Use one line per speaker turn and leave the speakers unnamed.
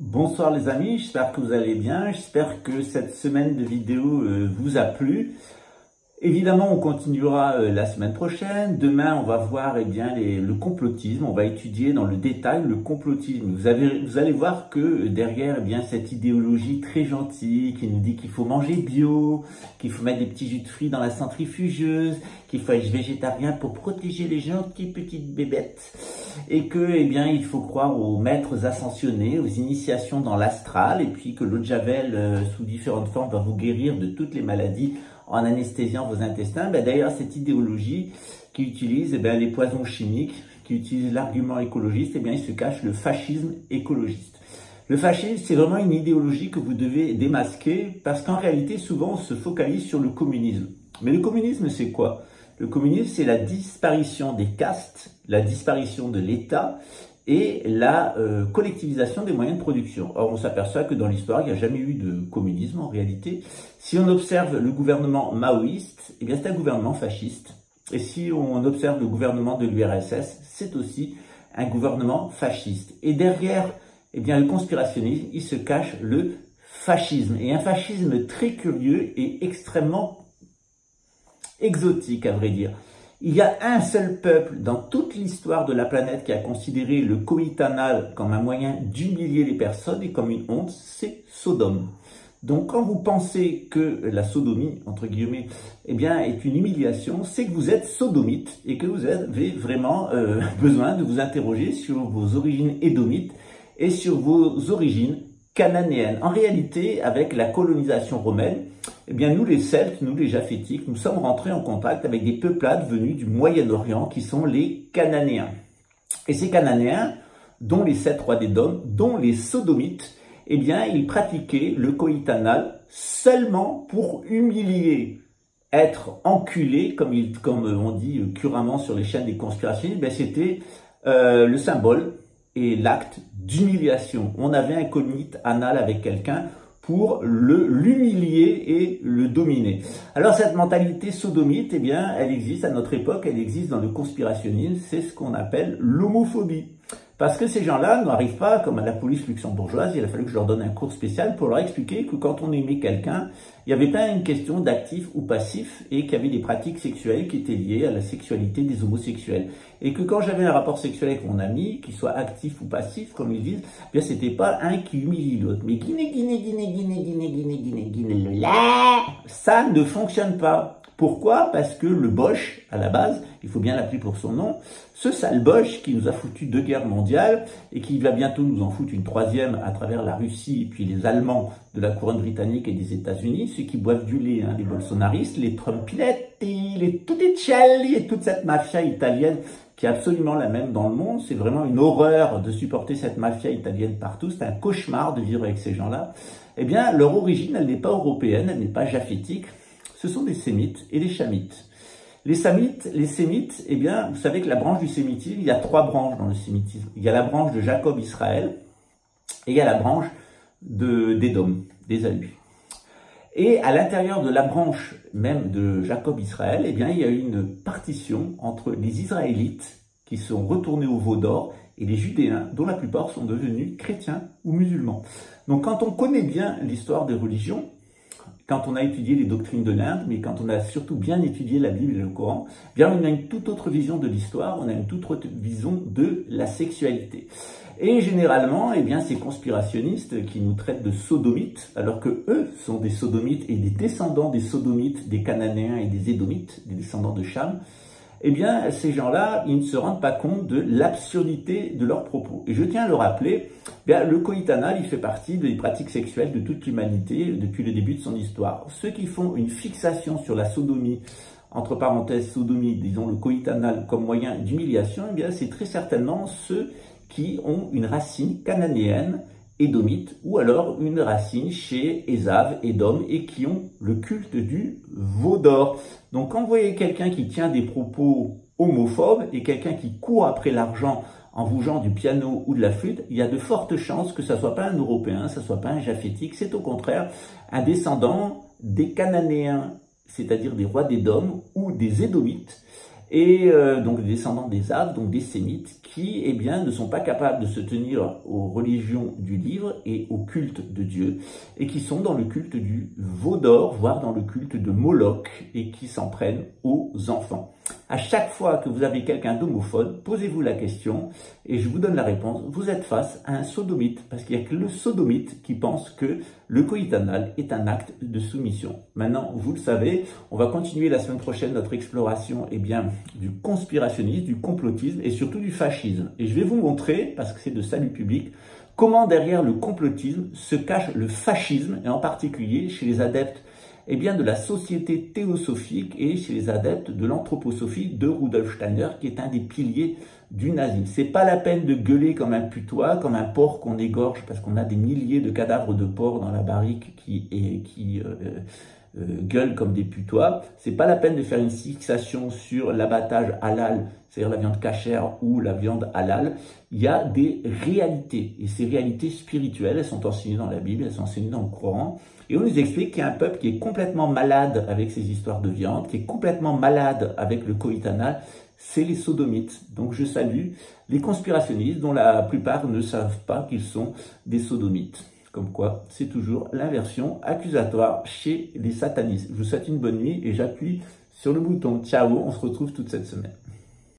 Bonsoir les amis, j'espère que vous allez bien, j'espère que cette semaine de vidéo vous a plu. Évidemment, on continuera la semaine prochaine. Demain, on va voir le complotisme. On va étudier dans le détail le complotisme. Vous allez voir que derrière cette idéologie très gentille qui nous dit qu'il faut manger bio, qu'il faut mettre des petits jus de fruits dans la centrifugeuse, qu'il faut être végétarien pour protéger les gentilles petites bébêtes, et que il faut croire aux maîtres ascensionnés, aux initiations dans l'astral, et puis que l'eau de Javel sous différentes formes va vous guérir de toutes les maladies en anesthésiant vos intestins. D'ailleurs, cette idéologie qui utilise les poisons chimiques, qui utilise l'argument écologiste, il se cache le fascisme écologiste. Le fascisme, c'est vraiment une idéologie que vous devez démasquer, parce qu'en réalité, souvent, on se focalise sur le communisme. Mais le communisme, c'est quoi? Le communisme, c'est la disparition des castes, la disparition de l'État et la collectivisation des moyens de production. Or, on s'aperçoit que dans l'histoire, il n'y a jamais eu de communisme en réalité. Si on observe le gouvernement maoïste, c'est un gouvernement fasciste. Et si on observe le gouvernement de l'URSS, c'est aussi un gouvernement fasciste. Et derrière le conspirationnisme, il se cache le fascisme. Et un fascisme très curieux et extrêmement exotique, à vrai dire. Il y a un seul peuple dans toute l'histoire de la planète qui a considéré le coït anal comme un moyen d'humilier les personnes et comme une honte, c'est Sodome. Donc quand vous pensez que la sodomie, entre guillemets, est une humiliation, c'est que vous êtes sodomite et que vous avez vraiment besoin de vous interroger sur vos origines édomites et sur vos origines cananéennes. En réalité, avec la colonisation romaine, nous les Celtes, nous les Japhétiques, nous sommes rentrés en contact avec des peuplades venues du Moyen-Orient qui sont les Cananéens. Et ces Cananéens, dont les 7 rois d'Édom, dont les Sodomites, ils pratiquaient le coït anal seulement pour humilier, être enculé, comme on dit couramment sur les chaînes des conspirations. C'était le symbole et l'acte d'humiliation. On avait un coït anal avec quelqu'un pour l'humilier et le dominer. Alors cette mentalité sodomite, elle existe à notre époque, elle existe dans le conspirationnisme, c'est ce qu'on appelle l'homophobie. Parce que ces gens-là n'arrivent pas, comme à la police luxembourgeoise, il a fallu que je leur donne un cours spécial pour leur expliquer que quand on aimait quelqu'un, il n'y avait pas une question d'actif ou passif et qu'il y avait des pratiques sexuelles qui étaient liées à la sexualité des homosexuels. Et que quand j'avais un rapport sexuel avec mon ami, qu'il soit actif ou passif, comme ils disent, c'était pas un qui humilie l'autre. Mais ça ne fonctionne pas. Pourquoi? Parce que le Bosch, à la base, il faut bien l'appeler pour son nom, ce sale Bosch qui nous a foutu 2 guerres mondiales et qui va bientôt nous en foutre une 3e à travers la Russie et puis les Allemands de la couronne britannique et des États-Unis, ceux qui boivent du lait, les bolsonaristes, les Trumpinetti, les Tutticelli et toute cette mafia italienne qui est absolument la même dans le monde. C'est vraiment une horreur de supporter cette mafia italienne partout. C'est un cauchemar de vivre avec ces gens-là. Leur origine, elle n'est pas européenne, elle n'est pas japhétique. Ce sont des sémites et des chamites. Les sémites, vous savez que la branche du sémitisme, il y a 3 branches dans le sémitisme. Il y a la branche de Jacob Israël et il y a la branche d'Édom, d'Ésaü. Et à l'intérieur de la branche même de Jacob Israël, il y a une partition entre les Israélites qui sont retournés au veau d'or et les Judéens, dont la plupart sont devenus chrétiens ou musulmans. Donc quand on connaît bien l'histoire des religions, quand on a étudié les doctrines de l'Inde, mais quand on a surtout bien étudié la Bible et le Coran, on a une toute autre vision de l'histoire, on a une toute autre vision de la sexualité. Et généralement, ces conspirationnistes qui nous traitent de sodomites, alors que eux sont des sodomites et des descendants des sodomites, des Cananéens et des Édomites, des descendants de Cham, ces gens-là, ils ne se rendent pas compte de l'absurdité de leurs propos. Et je tiens à le rappeler, le coït anal, il fait partie des pratiques sexuelles de toute l'humanité depuis le début de son histoire. Ceux qui font une fixation sur la sodomie, entre parenthèses sodomie, disons le coït anal comme moyen d'humiliation, c'est très certainement ceux qui ont une racine cananéenne, édomite, ou alors une racine chez Ésav, Édom, et qui ont le culte du veau d'or. Donc quand vous voyez quelqu'un qui tient des propos homophobes et quelqu'un qui court après l'argent en vous jouant du piano ou de la flûte, il y a de fortes chances que ça ne soit pas un Européen, ça ne soit pas un Japhétique, c'est au contraire un descendant des Cananéens, c'est-à-dire des rois d'Édom ou des Édomites, et donc des descendants des Aves, donc des Sémites, qui eh bien, ne sont pas capables de se tenir aux religions du livre et au culte de Dieu, et qui sont dans le culte du veau d'or, voire dans le culte de Moloch, et qui s'en prennent aux enfants. À chaque fois que vous avez quelqu'un d'homophobe, posez-vous la question, et je vous donne la réponse, vous êtes face à un sodomite, parce qu'il n'y a que le sodomite qui pense que le coït anal est un acte de soumission. Maintenant, vous le savez, on va continuer la semaine prochaine notre exploration eh bien, du conspirationnisme, du complotisme et surtout du fascisme. Et je vais vous montrer, parce que c'est de salut public, comment derrière le complotisme se cache le fascisme, et en particulier chez les adeptes eh bien, de la société théosophique et chez les adeptes de l'anthroposophie de Rudolf Steiner, qui est un des piliers du nazisme. C'est pas la peine de gueuler comme un putois, comme un porc qu'on égorge, parce qu'on a des milliers de cadavres de porcs dans la barrique qui gueulent comme des putois. C'est pas la peine de faire une fixation sur l'abattage halal, c'est-à-dire la viande cachère ou la viande halal. Il y a des réalités, et ces réalités spirituelles, elles sont enseignées dans la Bible, elles sont enseignées dans le Coran. Et on nous explique qu'il y a un peuple qui est complètement malade avec ces histoires de viande, qui est complètement malade avec le coït anal, c'est les sodomites. Donc je salue les conspirationnistes dont la plupart ne savent pas qu'ils sont des sodomites. Comme quoi, c'est toujours l'inversion accusatoire chez les satanistes. Je vous souhaite une bonne nuit et j'appuie sur le bouton. Ciao, on se retrouve toute cette semaine.